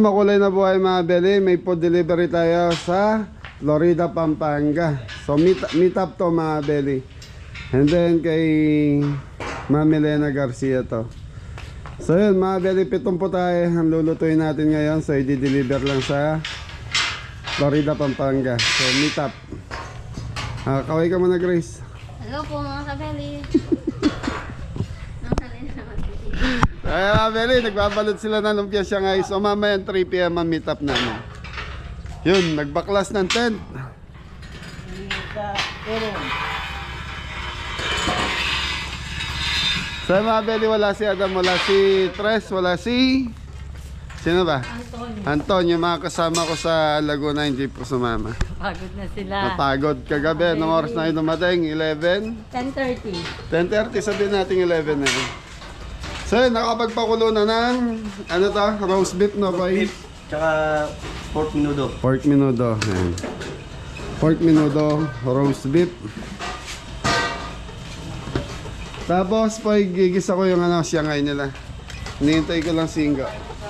makulay na buhay mga beli, may food delivery tayo sa Florida, Pampanga. So meet up to mga beli. And then kay Ma'am Elena Garcia to. So yun mga beli, 7 po tayo ang lulutuin natin ngayon. So i-deliver lang sa Florida, Pampanga. So meet up. Kaway ka muna, Grace. Hello po mga kabeli. Ay mga beli, nagbabalot sila ng lumpia Shanghai. So mamaya 3 PM ang meet up namin. Yun, nagbaklas ng tent. So mga beli, wala si Adam, wala si Tres, wala si... Sino ba? Antonio, mga kasama ko sa Laguna, hindi po sumama. Pagod na sila. Napagod kagabi. Anong oras na yun dumating? 11? 10:30. 10:30, sabihin natin 11 na yun. So yun, nakapagpakulo na ng, ano to? Roast beef, no, boy? Tsaka pork menudo. Pork menudo. Ayan. Pork menudo, roast beef. Tapos, boy, gigisa ko yung ano, Shanghai nila. Hinihintay ko lang singgo.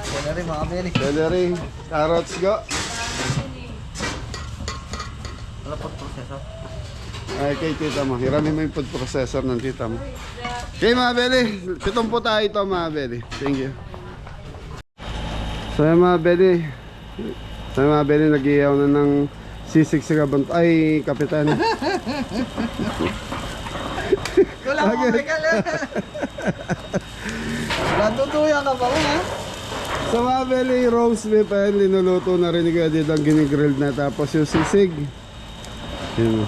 Celery mga beli. Celery, carrots, go. Wala pork processor. Ay, kay tita mo. Hiramin mo yung food processor ng tita mo. Okay mga beli, 7 po tayo ito mga beli. Thank you. So yung mga beli, nag-iyaw na ng sisig sa kabant. Ay, kapitan. Wala mo may kalan. Natutuya ka ba ko ha? So mga beli, roast beef ay linuluto na rin ni Kuya Didang, ginigrilled na. Tapos yung sisig. Yun.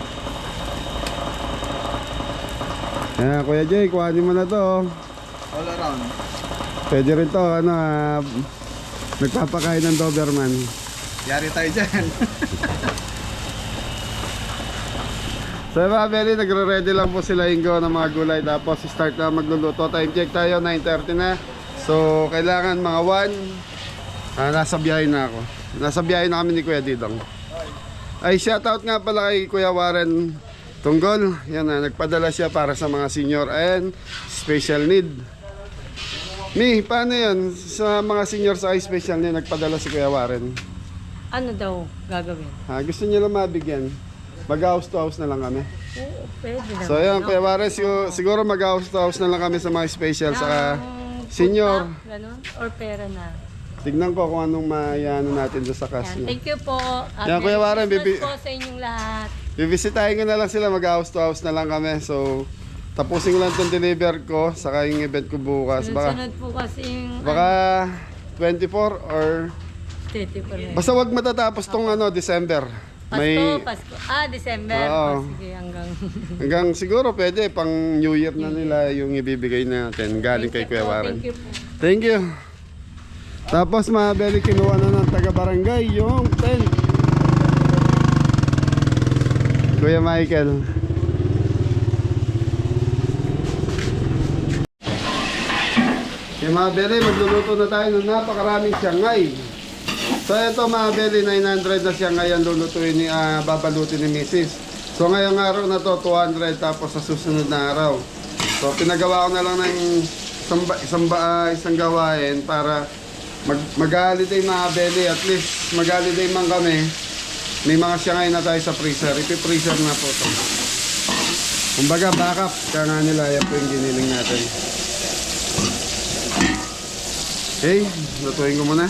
Ayan, Kuya Jay, kuhanin mo na to. All around. Pwede rin to, ano, nagpapakain ng Doberman. Yari tayo dyan. So mga beli, nagre-ready lang po sila Ingo ng mga gulay. Tapos start na magluluto. Time check tayo, 9:30 na. So kailangan mga 1. Nasa biyahe na ako. Nasa biyahe na kami ni Kuya Didong. Ay, shoutout nga pala kay Kuya Warren Tunggol. Yan na, nagpadala siya para sa mga senior and special need. Mi, paano yun? Sa mga senior sa special need, nagpadala si Kuya Warren. Ano daw gagawin? Gusto niya lang mabigyan. Mag-house to house na lang kami. Oo, pwede naman. So yan, Kuya Warren, siguro mag-house to house na lang kami sa mga special saka senior. Ganun? Or pera na? Tignan ko kung anong mayano natin doon sa cash Yan. niya. Thank you po. Yan, Kuya Warren, Merry Christmas po sa inyong lahat. Bibisitahin ko na lang sila, mag-house to house na lang kami. So, tapusin ko lang itong deliver ko, saka yung event ko bukas. Sunod po kasi yung... Baka 24 or... Titi pa rin. Basta wag matatapos tong ano, December. Pasko. December. Oo. Sige, hanggang... Hanggang siguro pwede, pang New Year na nila yung ibibigay natin galing kay Kuya Warren. Thank you po. Thank you. Tapos mga beli, kinuha na ng taga-barangay yung tent. Kuya Michael. Yung mga beli, magluluto na tayo ng napakaraming Shanghai. So ito mga beli, 900 na Shanghai ang lulutuin ni, babalutin ni Mrs. So ngayong araw na to, 200, tapos sa susunod na araw. So pinagawa ko na lang ng isang gawain para mag-holiday mga beli. At least mag-holiday man kami, may mga Shanghai na tayo sa freezer. Ipi-freezer na po ito. Kumbaga backup, kaya nga nila, yan po yung giniling natin. Okay, lutuin ko muna.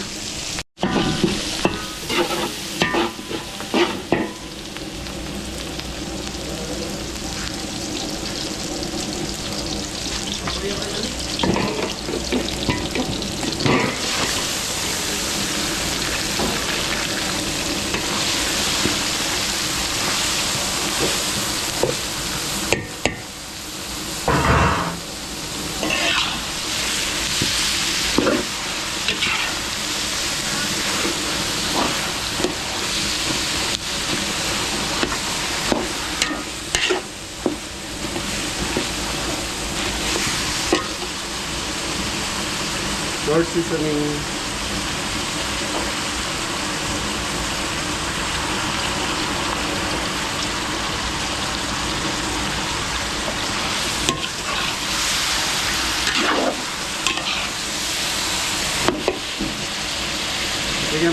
Door seasoning.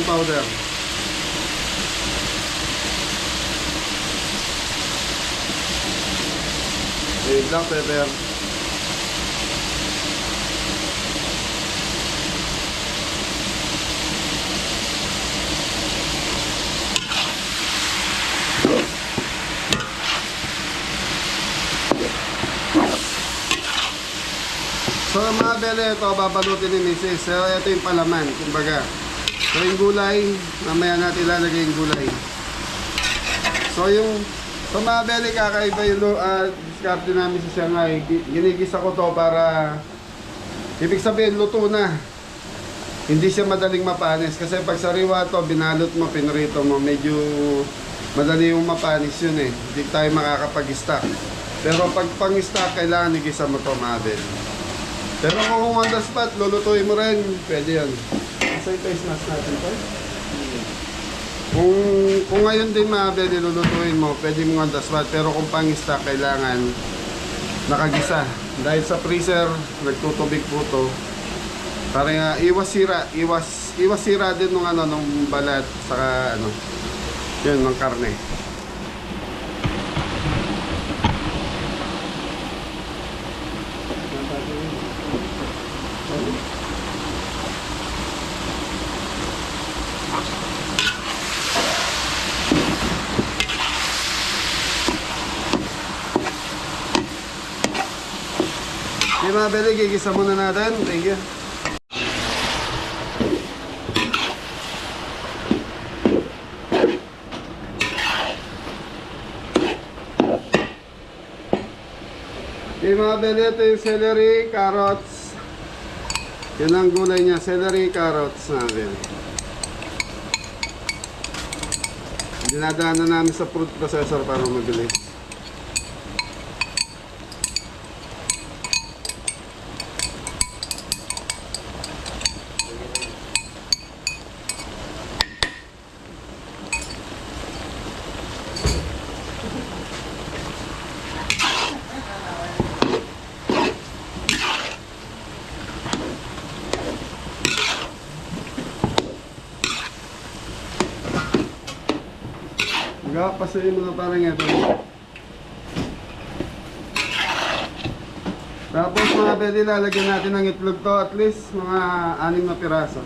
powder. Black pepper. So mga bele, ito babalutin ni Mrs. So ito yung palaman, kumbaga. So yung gulay, mamaya natin ilalagay yung gulay. So yung so mga bele, kakaiba yung diskarte namin sa Shanghai. Ginigisa ko to para ibig sabihin luto na. Hindi siya madaling mapanis kasi pag sariwa to, binalot mo, pinrito mo, medyo madali yung mapanis yun eh. Hindi tayo makakapag-stock. Pero pag pang-stock, kailangan igisa mo to mga bele. Pero kung on the spot, lulutuin mo rin, pwede yan. Kasi ito is mas natin to. Kung ngayon din mga bele, lulutuin mo, pwede mo on the spot. Pero kung pang-stock, kailangan nakagisa. Dahil sa freezer, nagtutubig po to. Para nga, iwas sira din nung nung balat, saka yun, ng karne. Okay mga bele, gigisa muna natin. Thank you. Okay mga bele, ito yung celery, carrots. Yan ang gulay niya, celery, carrots natin. Dinadaanan namin sa fruit processor para mabilis. Pasuyin mo na parang ito. Tapos mga bele, lalagyan natin ng itlog to, at least mga 6 na piraso.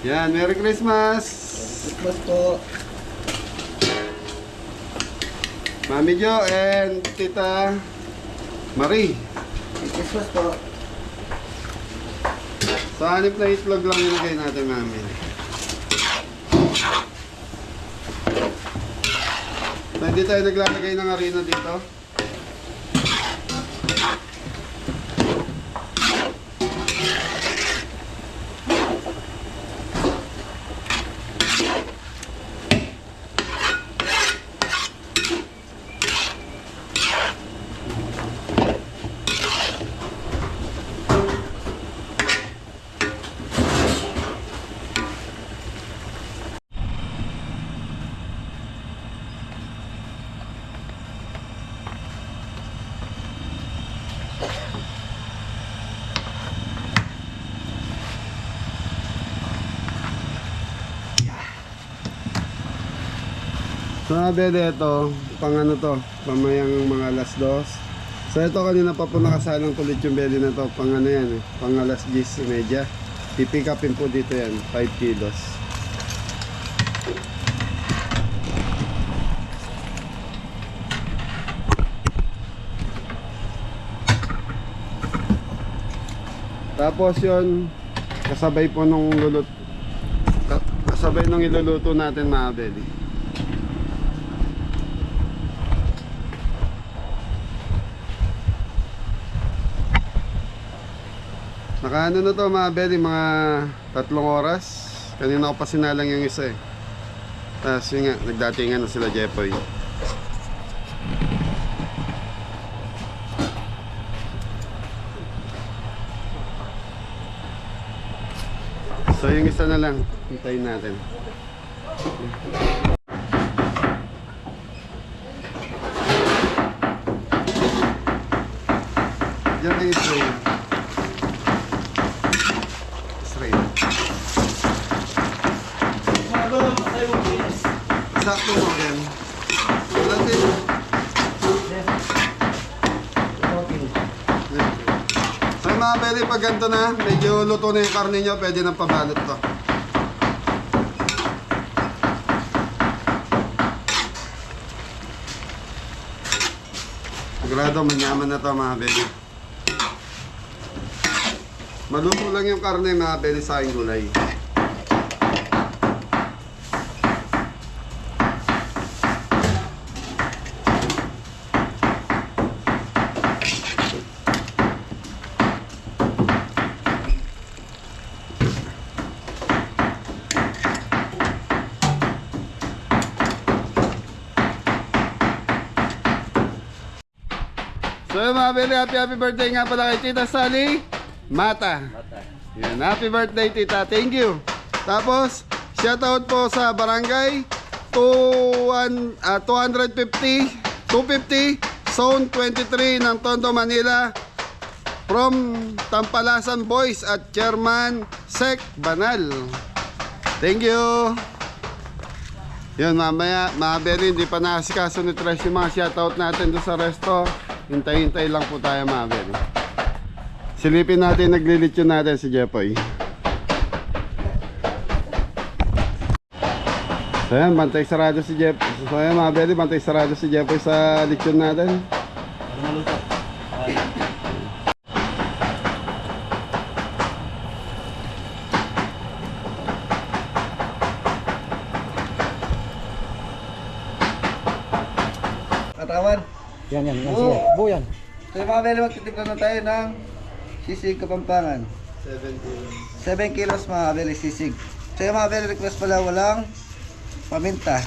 Yan, Merry Christmas! Christmas po. Mami Jo and Tita Marie. Christmas po. So, 6 na itlog lang nilagay natin, Mami. So, hindi tayo naglalagay ng harina dito. So bede, ito pang to, pamayang mga alas 2. So ito kanina pa po nakasalang kulit yung bede na to, pang yan pang alas 10:30. Pipick upin po dito yan, 5 kilos. Tapos yon kasabay po nung kasabay nung iluluto natin mga bede. Nakaano na to mga bede, mga 3 oras. Kanina ko pa sinalang yung isa eh. Tapos yun nga, nagdatingan na sila Jepoy. So yung isa na lang, hintayin natin. Yan yung Israel. Israel. Sakto mo yan. Wala din. Ay mga pwede pag ganito na, medyo luto na yung karne nyo, pwede nang pabalot to. Sigurado manyaman na to mga pwede. Maluto lang yung karne mga pwede sa aking gulay. So yun mga Beli, happy birthday nga pala kay Tita Sally Mata. Yan, happy birthday Tita, thank you. Tapos, shoutout po sa barangay 250 Zone 23 ng Tondo, Manila. From Tampalasan Boys at Chairman Sec Banal. Thank you. Yun, mamaya, mga Beli, hindi pa nakasikaso ni Trash yung mga shoutout natin doon sa resto. Hintay-hintay lang po tayo mga Beli. Silipin natin, naglilitsyon natin si Jepoy. So yan, bantay sarado si Jeff. So yan mga Beli, bantay sarado si Jepoy sa litsyon natin. Katawan. Yan, Oo. siya. Yan. So yung mga Beli, magtitimpla na tayo ng sisig Kapampangan. 7 kilos mga Beli sisig. So yung mga Beli, request pala walang paminta.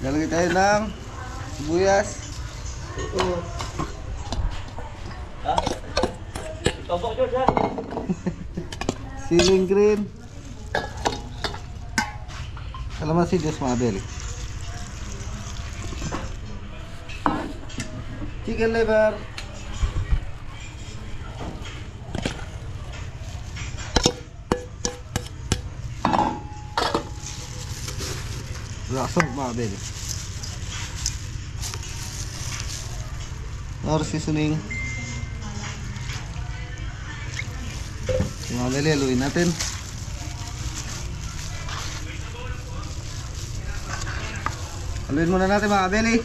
Lalagay tayo ng sibuyas. Siling green. Kalamansi Diyos mga Beli. Chicken liver. Lasang mga Beli. Or seasoning. Mga Beli, haluin natin. Haluin muna natin mga Beli.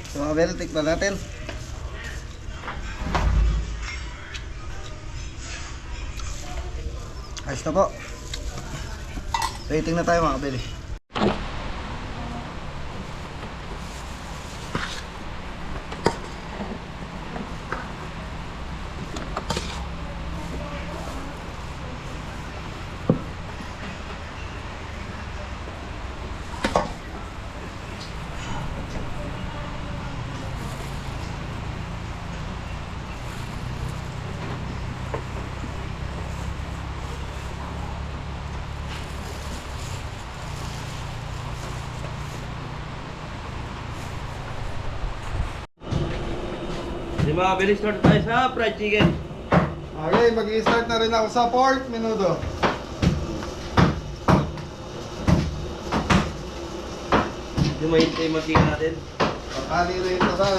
So mga Beli, tikman natin. Ayos na po. Rating na tayo mga Beli. Di mga Beli, start tayo sa fried chicken. Okay, mag-i-start na rin ako sa pork menudo. Yung mahintay mag-chicken natin. Pakali na ito sa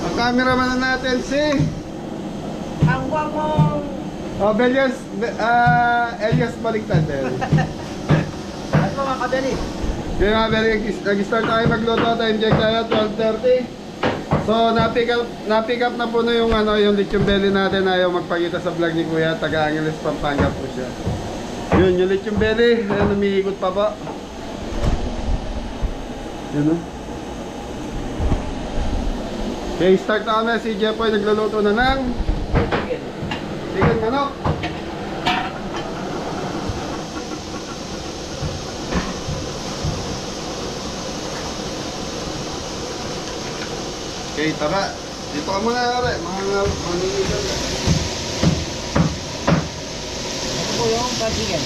ang cameraman na natin si Ang gwapong Elias Baligtad din. At mga Beli. Kaya mga Beli, nag-start tayo magluto. Time check tayo, 12:30. So, na-pick up na po na yung, yung lechon belly natin. Ayaw magpakita sa vlog ni Kuya. Taga-Angeles, Pampanga po siya. Yun, yung lechon belly. Ayan, umiikot pa po. Yun, no? Okay, start na kami. Si Jepoy nagluluto na ng chicken manok. Okay, tara. Dito ka muna, Are. Mga mangingitan ka. Ito po yung fried chicken.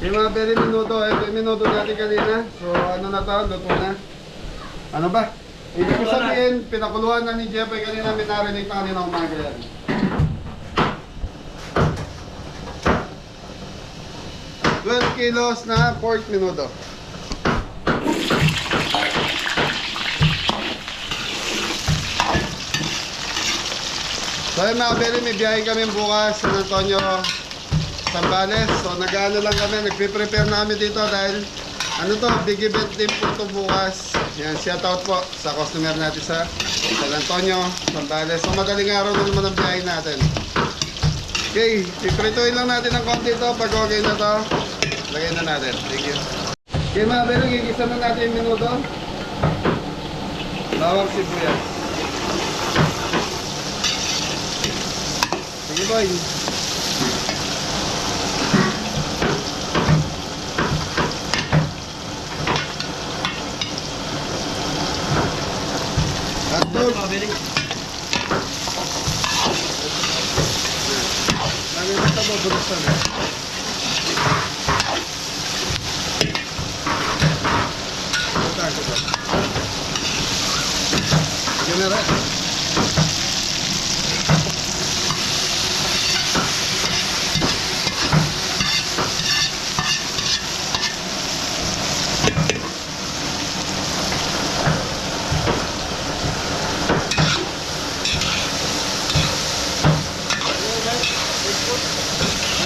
Okay, mga peri minuto. Ito yung minuto natin kanina. So, ano na to? Luto na. Ano ba? Ibig ko sabihin, pinakuluan na ni Jepoy kanina. May narinig na kanina umaga yan. 12 kilos na pork minuto. So yun mga peri, may biyahe kami bukas sa San Antonio, Zambales. So nag-ano lang kami, nagpe-prepare na kami dito dahil ano to, big event din po ito bukas. Yan, shout out po sa customer natin sa San Antonio, Zambales. So madaling araw na naman ang biyahe natin. Okay, iprituin lang natin ng konti ito. Pag okay na to, lagay na natin. Thank you. Okay mga peri, gigisa na natin yung minuto. Bawang sibuyas. Sige boy. Hotdog. Lagi kita mau berusaha ya. Gimana?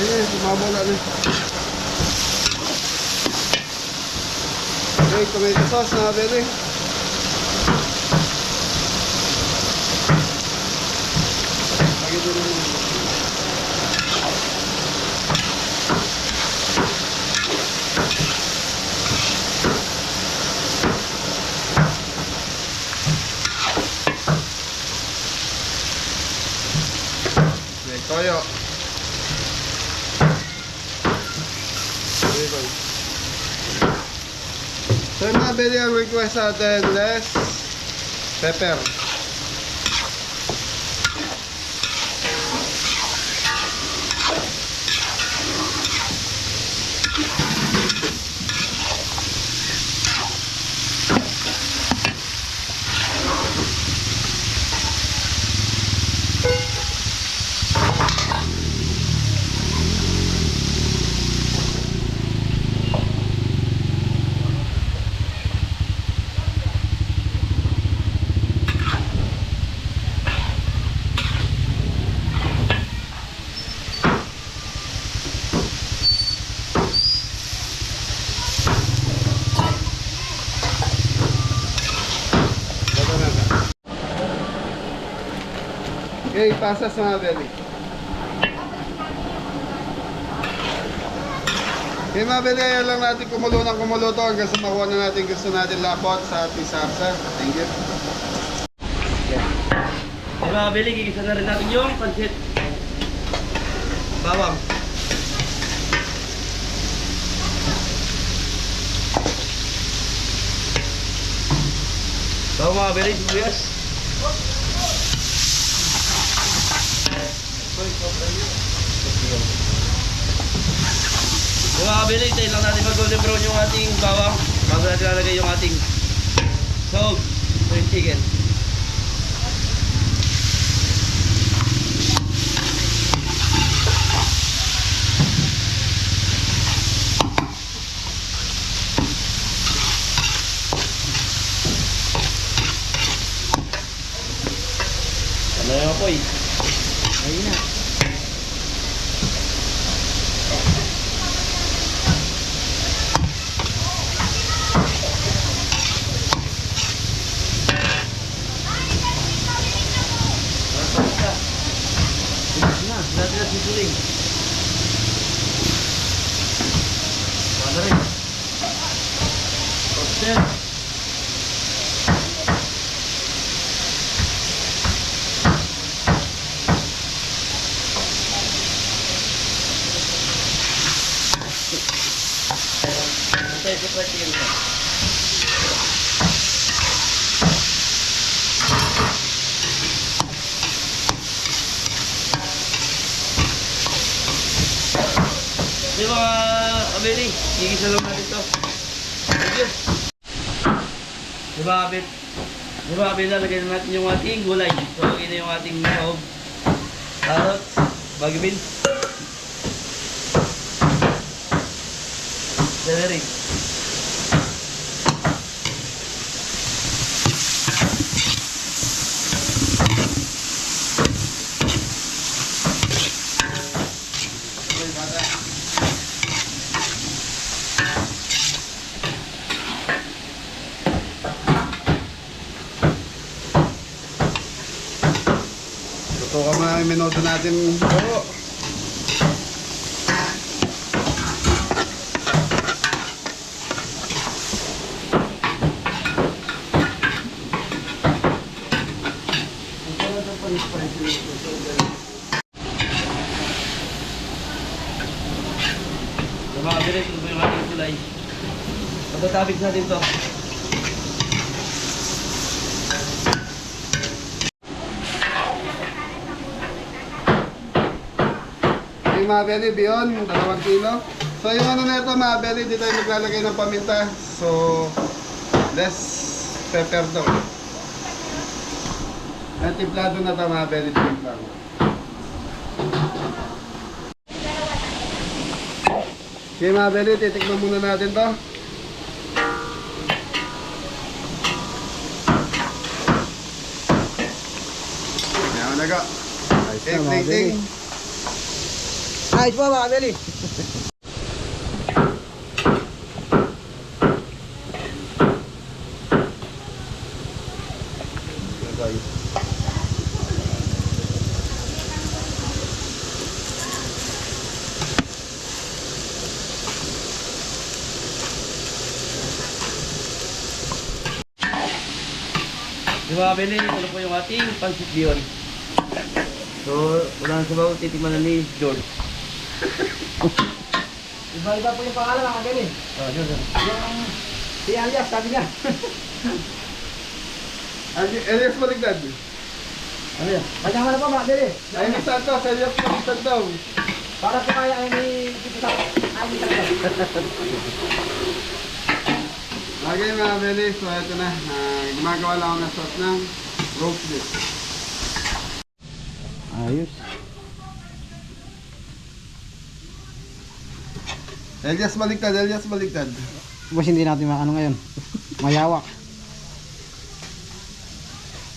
Ayan, sumabaw na rin. Okay, tomato sauce na bebe. Lagi dito rin. Okay, toyo. So yung mga bili ang request sa atin, less pepper. Okay, pasas mga beli. Okay mga beli, ayaw lang natin kumulo ng kumulo to hanggang sa makuha na natin gusto natin lapot sa ating sarsa. Thank you. Ay mga beli, gigisa na rin natin yung pansit. Bawang. Bawang mga beli, sibuyas. Yung mga bili, tayo lang natin mag-golden brown yung ating bawang bago natin lalagay yung ating sog o yung chicken. Ano yung apoy? Ayun na. Sir. Tayo sa patil. Di mga kabili, gigisa lang natin ito. Thank you. Di ba kapit? Di ba kapit, lalagay na natin yung ating gulay. So, ito yung ating mahog, carrots, bagyo beans, celery. Ito ka mga minuto natin. Oo. So, mga kabili, ito po yung ating gulay. Pagkatabig natin ito. Yung mga belly, beyond, 2 kilo. So yung ano na ito mga belly, di tayo maglalagay ng paminta. So, less pepper daw. At timplado na ito mga belly, timplado. Okay mga belly, titikman muna natin to. Yan na ka. Okay, plating. Ayos po mga kabeli. Di ba kabili, ito po yung ating pancit bihon. So, wala na sabaw, titikman na ni George. Iba-iba po yung pangalan mga kabeli. George. Yung si Alias, sabi niya. Elias Maligdad. Ano yan? Kanya na po mga kabeli. Ay, ni Santos, Elias Maligdad daw. Para po kaya ay may sa ay Okay mga belly, so ito na. Gumagawa lang ako ng sauce ng roast beef. Ayos. Elias Maligdad, Elias Maligdad. Boss, hindi natin makano ngayon. Mayawak.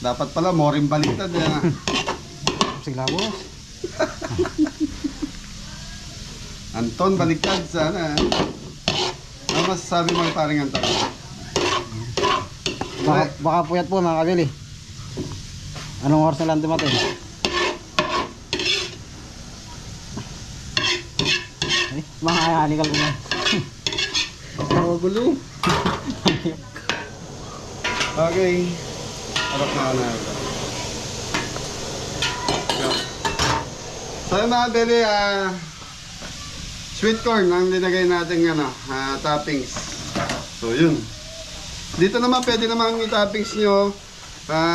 Dapat pala, Moring Baligtad. Yan. Sigla boss. Anton Baligtad, sana. Ano masasabi mo yung paring Anton? Baka puyat po mga kabili. Anong oras na lang dumating? Ay, mga ayahanikal ko na. Magulo. Okay. Harap na ako na. So yung mga belly, sweet corn ang linagay natin toppings. So yun. Dito naman pwede naman yung toppings nyo.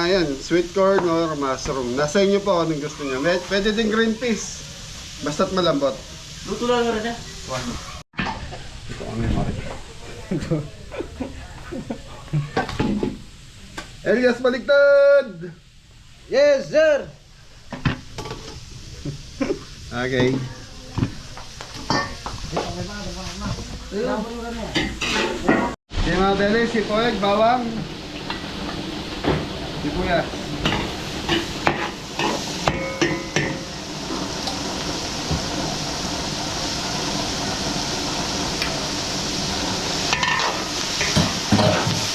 Yan, sweet corn or mushroom. Nasa inyo po anong gusto nyo. Pwede din green peas. Basta't malambot. Luto lang rin niya. Ito ang memory. Elias Baligtad! Yes, sir! Okay. Okay mga beli, si Poeg, bawang, sibuyas.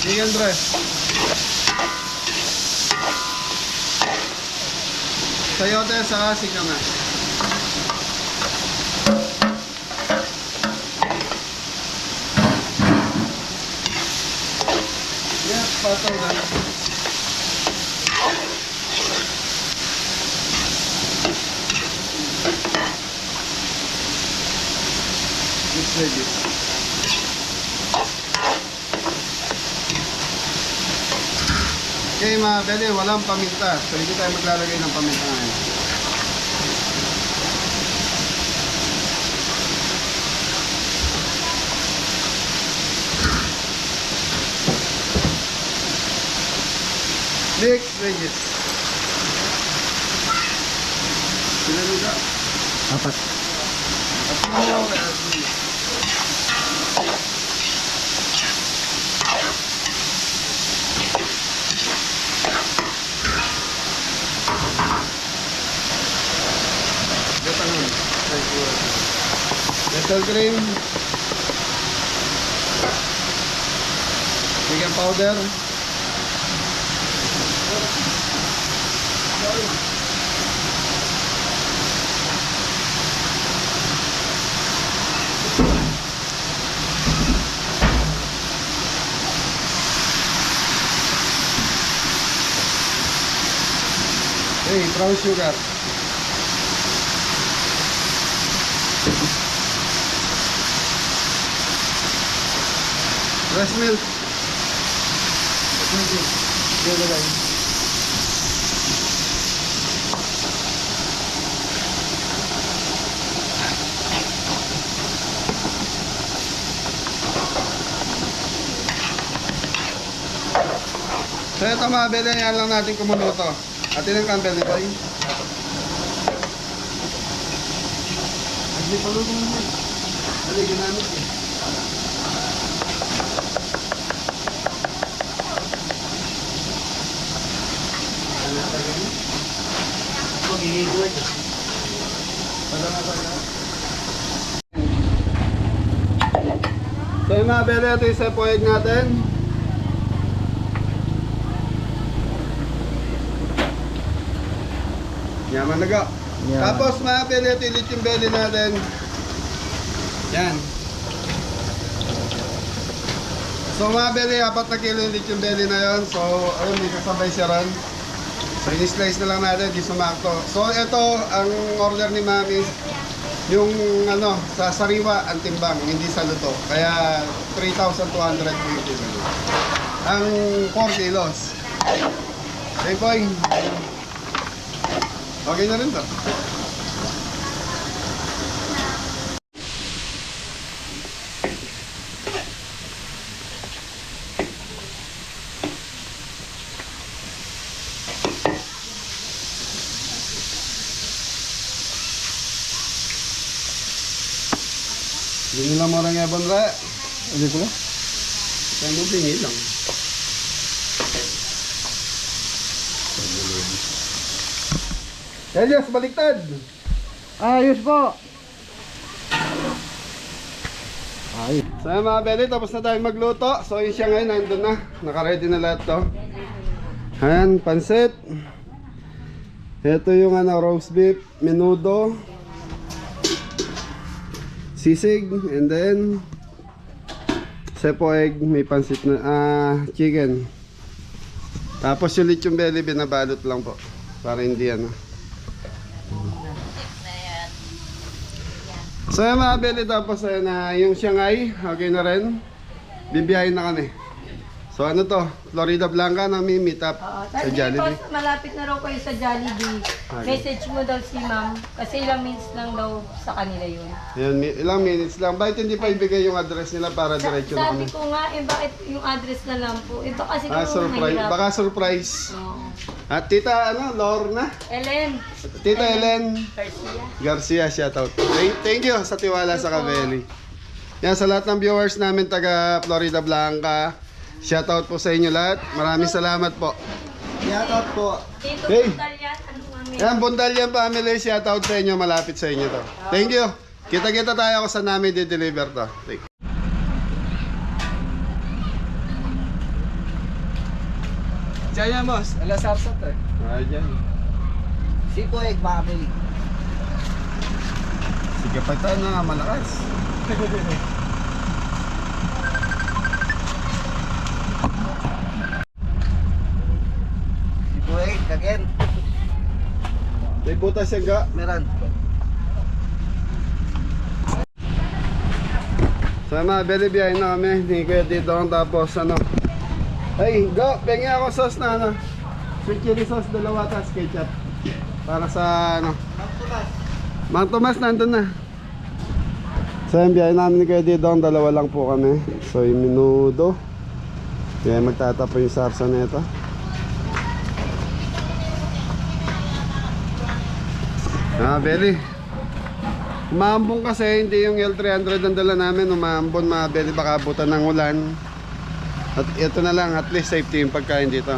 Sige Andres. Sayote sa sikama. Patong na. It's ready. Okay mga beli, walang paminta. So hindi tayo maglalagay ng paminta ngayon. Mix veggies. Sila nila. Apat. At mo, Little cream, chicken powder, brown sugar. Fresh milk. So ito mga bele, yan lang natin kumuloto. Atin ang campbell ni Boy. Hindi pa luto naman. Dali, ginamit eh. So yung mga bele, ito yung sepo egg natin. Yaman na go. Yan. Tapos mga bele, ito yung lechon belly natin. Yan. So mga bele, 4 na kilo yung lechon belly na yun. So ayun, may kasabay siya ron. So in-slice na lang natin, di sumakto. So ito, ang order ni Mami, yung ano, sa sariwa ang timbang, hindi sa luto. Kaya 3,220 ang 4 kilos. Okay, boy. Okay na rin to. Hindi nila mo rin nga bandra. Hindi ko lang. Kaya mo bingi lang. Elias, baliktad! Ayos po. Ayos. So yan mga beli, tapos na tayo magluto. So yun siya ngayon, nandun na. Nakaready na lahat to. Ayan, pansit. Ito yung ano, roast beef, menudo, sisig, and then sepo egg, may pansit na chicken. Tapos yung lechon belly, binabalot lang po. Para hindi ano. So yung mga beli, tapos na yung Shanghai, okay na rin. Bibiyahin na kami. So ano to, Florida Blanca na may meet up sa Jollibee. Tapos malapit na raw kayo sa Jollibee. Message mo daw si ma'am. Kasi ilang minutes lang daw sa kanila yun. Yan, ilang minutes lang. Bakit hindi pa ibigay yung address nila para diretso na Sabi kami? ko nga, bakit yung address na lang po? Iba kasi kung Surprise. mahirap. Baka surprise. Oo. At tita, ano, Lorna? Ellen, Tita Ellen Garcia. Garcia, shoutout. Thank you sa tiwala sa Kabeli. Yan, sa lahat ng viewers namin taga Florida Blanca, shoutout po sa inyo lahat. Maraming salamat po. Shoutout po. Dito Hey. Bundalyan, ano mami? Yan, Bundalyan family, shoutout sa inyo. Malapit sa inyo to. Thank you. Kita-kita tayo kung saan namin di-deliver to. Thank you. Diyan yan, boss. Alas sapsap eh. Ayan. Sipo egg, makabili. Sige pa tayo na malakas. butas yan ga. Meron. So mga beli, biyahin na kami. Hindi ko dito tapos ano. Ay, go! Pengi ako sauce na ano. Sweet chili sauce, dalawa, tas ketchup. Para sa ano. Mang Tomas, nandun na. So yung biyahin namin ni Kuya Didong, dalawa lang po kami. So yung minudo. Kaya magtatapo yung sarsa nito. Beli. Umambon kasi, hindi yung L300 ang dala namin. Umambon mga beli, baka abutan ng ulan. At ito na lang, at least safety yung pagkain dito.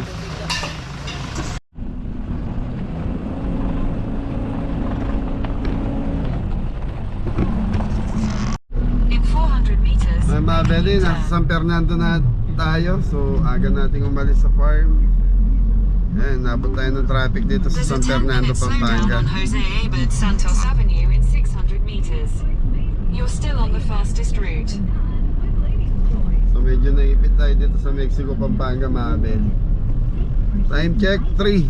In 400 meters, Ay mga beli, nasa San Fernando na tayo. So aga nating umalis sa farm. Ayan, nabot tayo ng traffic dito sa there's a San 10-minute Fernando, slowdown Pampanga. on Jose Abad Santos Avenue in 600 meters. You're still on the fastest route. So medyo naipit tayo dito sa Mexico, Pampanga mga beli. Time check, 3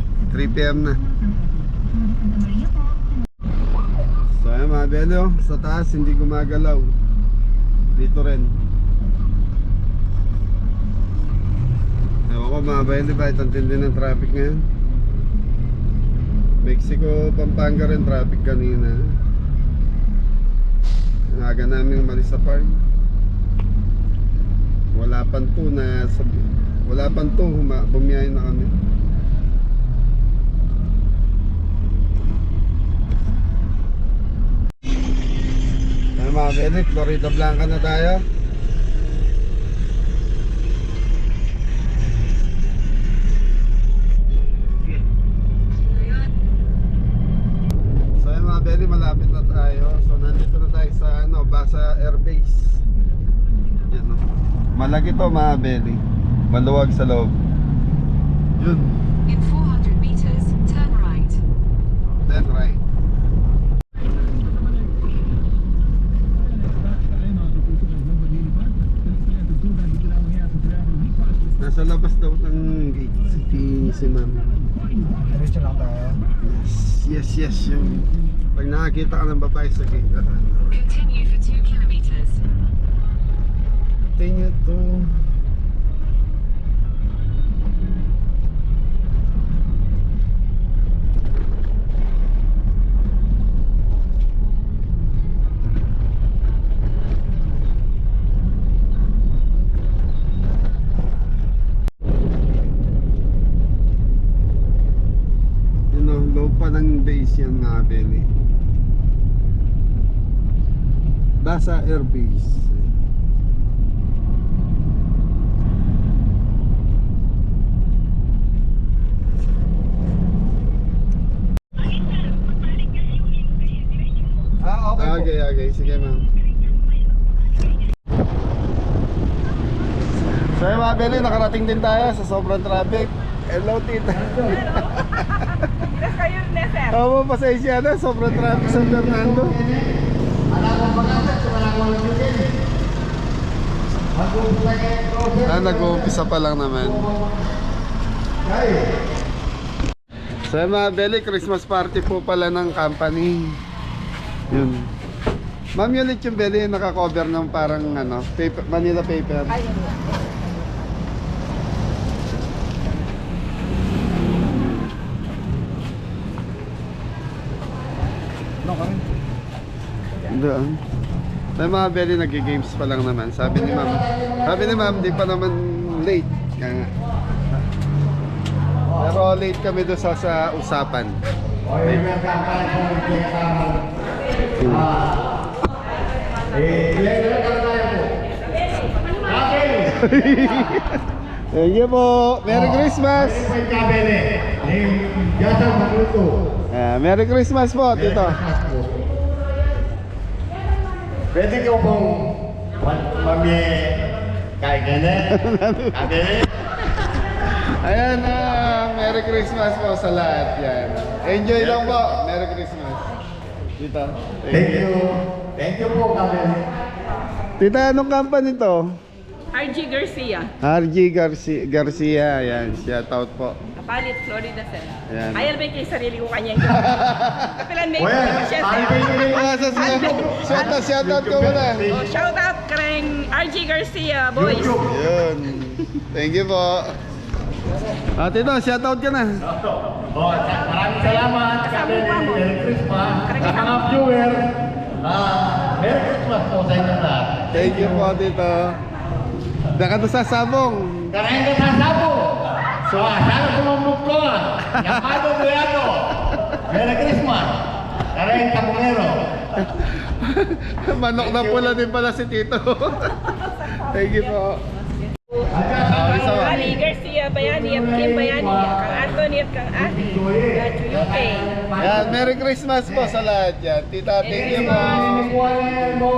PM na. So ayan mga beli, oh, sa taas hindi gumagalaw. Dito rin. Ewan ko mga beli, bakit ang tindi ng traffic ngayon? Mexico, Pampanga rin traffic kanina. Aga namin umalis sa farm. Wala pang 2 na wala pang 2, bumiyahin na kami. Ay mga beli, Florida Blanca na tayo. So ay mga beli, malapit na tayo. So nandito na tayo sa ano, Basa Air Base. Yan, no? Malaki to mga beli. Maluwag sa loob. Yun. In 400 meters, turn right. Then right. Nasa labas daw ng gate si ma'am. Diretso lang tayo. Yes, yung pag nakakita ka ng babae sa gate. Continue for 2 kilometers. Tingnan to. Low pa ng base yan mga beli. Basa Air Base. Okay, sige ma'am. So yung mga beli, nakarating din tayo sa sobrang traffic. Hello tita. Oo, pasensya na, sobrang traffic sa Fernando. Nag-uumpisa pa lang naman. So yung mga beli, Christmas party po pala ng company. Yun. Ma'am, yun ulit yung beli, naka-cover ng parang ano, paper, Manila paper. Doon. May mga beli nag-games pa lang naman. Sabi ni ma'am, di pa naman late. Kaya nga. Pero late kami doon sa usapan. Thank you po. Merry Christmas. Merry Christmas po, tito. Pwede ko pong kaya Ayan na, Merry Christmas po sa lahat yan. Enjoy lang po, Merry Christmas. Tita, Thank you. Thank you po, Kabele. Tita, anong company to? RG Garcia. RG Garcia, yan, shout out po. Palit, Florida, sir. Ayan. Ayaw ba yung sarili ko kanya yung kapilan may Well, ko siya, sir. Shoutout ko muna. Oh, shout out kareng RG Garcia, boys. Yun. Thank you po. Tito, shoutout ka na. Oh, maraming salamat. Kabeli, Merry Christmas. Sa mga viewer, Merry Christmas po sa inyong lahat. Thank you po, Tito. Daka to sa sabong. Karain ka sa sabo. So, sana sumambog ko. Yamado Buyano. Merry Christmas. Karain ka bumero. Manok na pula din pala si Tito. Thank you po. Ali Garcia, Bayani, at Kim Bayani, kang Anthony at kang Ati, at Chuyuke. Yan, Merry Christmas po sa lahat yan. Tita, thank you po.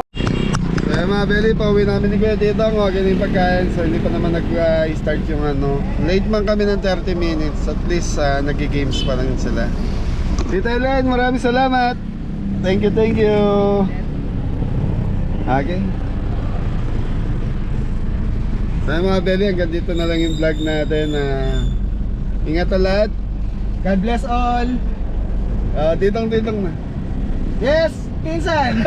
So mga Beli, pauwi namin ni Kuya Tito. Huwag yung pagkain. So hindi pa naman nag-start yung ano. Late man kami ng 30 minutes. At least nag-games pa lang sila. Tita Ellen, maraming salamat. Thank you, thank you. Okay. So mga Beli, hanggang dito na lang yung vlog natin. Ingat sa lahat. God bless all. Titong na. Yes, pinsan.